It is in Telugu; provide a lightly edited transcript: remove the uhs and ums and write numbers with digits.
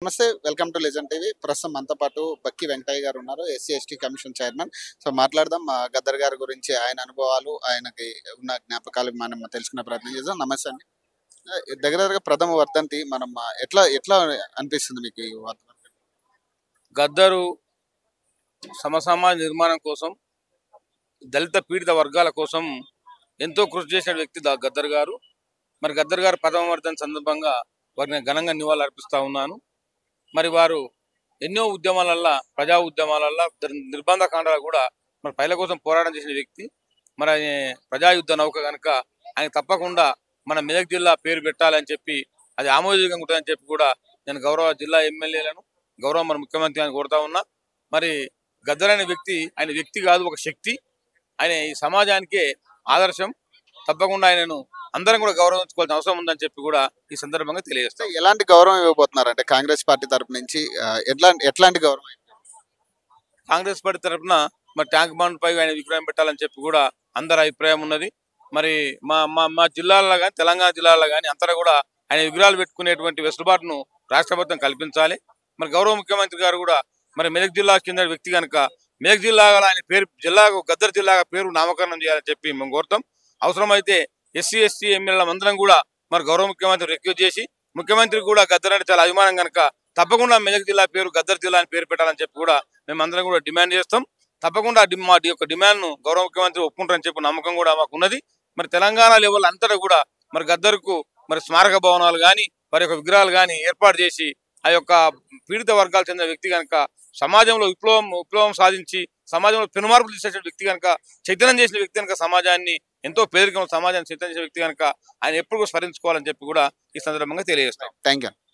నమస్తే, వెల్కమ్ టు లెజెండ్ టీవీ. ప్రస్తుతం మనతో పాటు బక్కి వెంకటయ్య గారు ఉన్నారు, SC ST commission chairman. So మాట్లాడదాం గద్దర్ గారి గురించి, ఆయన అనుభవాలు, ఆయనకి ఉన్న జ్ఞాపకాలు మనం తెలుసుకునే ప్రయత్నం చేద్దాం. నమస్తే అండి. దగ్గర దగ్గరగా ప్రథమ వర్ధంతి మనం ఎట్లా ఎట్లా అనిపిస్తుంది మీకు ఈ వర్ధంతి? గద్దరు సమసమాజ నిర్మాణం కోసం, దళిత పీడిత వర్గాల కోసం ఎంతో కృషి చేసిన వ్యక్తి గద్దర్ గారు. మరి గద్దర్ గారు ప్రథమ వర్ధంతి సందర్భంగా వారిని ఘనంగా నివాళులు అర్పిస్తూ ఉన్నాను. మరి వారు ఎన్నో ఉద్యమాలల్లో, ప్రజా ఉద్యమాలల్లో, నిర్బంధ కాండాలు కూడా మరి ప్రజల కోసం పోరాటం చేసిన వ్యక్తి. మరి ఆయన ప్రజాయుద్ధ నౌక కనుక ఆయన తప్పకుండా మన మెదక్ జిల్లా పేరు పెట్టాలని చెప్పి, అది ఆమోదయోగ్యంగా ఉంటుందని చెప్పి కూడా నేను గౌరవ జిల్లా ఎమ్మెల్యేలను, గౌరవ మన ముఖ్యమంత్రి అని కోరుతా ఉన్నా. మరి గద్దర్ అనే వ్యక్తి, ఆయన వ్యక్తి కాదు, ఒక శక్తి. ఆయన ఈ సమాజానికే ఆదర్శం. తప్పకుండా ఆయనను అందరం కూడా గౌరవించుకోవాల్సిన అవసరం ఉందని చెప్పి కూడా ఈ సందర్భంగా తెలియజేస్తాం. ఎలాంటి గౌరవం ఇవ్వబోతున్నారు అంటే కాంగ్రెస్ పార్టీ తరపు నుంచి ఎట్లాంటి గౌరవం? కాంగ్రెస్ పార్టీ తరఫున మరి ట్యాంక్ బండ్ పై ఆయన విగ్రహం పెట్టాలని చెప్పి కూడా అందరి అభిప్రాయం ఉన్నది. మరి మా మా మా జిల్లాల్లో కానీ, తెలంగాణ జిల్లాలో కానీ అంతటా కూడా ఆయన విగ్రహాలు పెట్టుకునేటువంటి వెసులుబాటును రాష్ట్ర ప్రభుత్వం కల్పించాలి. మరి గౌరవ ముఖ్యమంత్రి గారు కూడా మరి మెదక్ జిల్లాకు చెందిన వ్యక్తి కనుక మెదక్ జిల్లా ఆయన పేరు జిల్లాకు గద్దర్ జిల్లాగా పేరు నామకరణం చేయాలని చెప్పి మేము కోరుతాం. అవసరమైతే ఎస్సీ ఎస్టీ ఎమ్మెల్యేల అందరం కూడా మరి గౌరవ ముఖ్యమంత్రి రిక్వెస్ట్ చేసి, ముఖ్యమంత్రికి కూడా గద్దర్ అంటే చాలా అభిమానం కనుక తప్పకుండా మెదక్ జిల్లా పేరు గద్దర్ జిల్లా అని పేరు పెట్టాలని చెప్పి కూడా మేము అందరం కూడా డిమాండ్ చేస్తాం. తప్పకుండా మా యొక్క డిమాండ్ను గౌరవ ముఖ్యమంత్రి ఒప్పుకుంటారని చెప్పి నమ్మకం కూడా మాకు ఉన్నది. మరి తెలంగాణ లెవెల్ అంతటా కూడా మరి గద్దర్కు మరి స్మారక భవనాలు కానీ, వారి యొక్క విగ్రహాలు కానీ ఏర్పాటు చేసి, ఆ యొక్క పీడిత వర్గాలు చెందిన వ్యక్తి కనుక సమాజంలో విప్లవం సాధించి సమాజంలో పెనుమార్పులు తీసేసిన వ్యక్తి కనుక, చైతన్యం చేసిన వ్యక్తి కనుక, సమాజాన్ని ఎంతో పేదరికం సమాజాన్ని చైతన్యం చేసిన వ్యక్తి కనుక ఆయన ఎప్పుడు స్మరించుకోవాలని చెప్పి కూడా ఈ సందర్భంగా తెలియజేస్తాం. Thank you.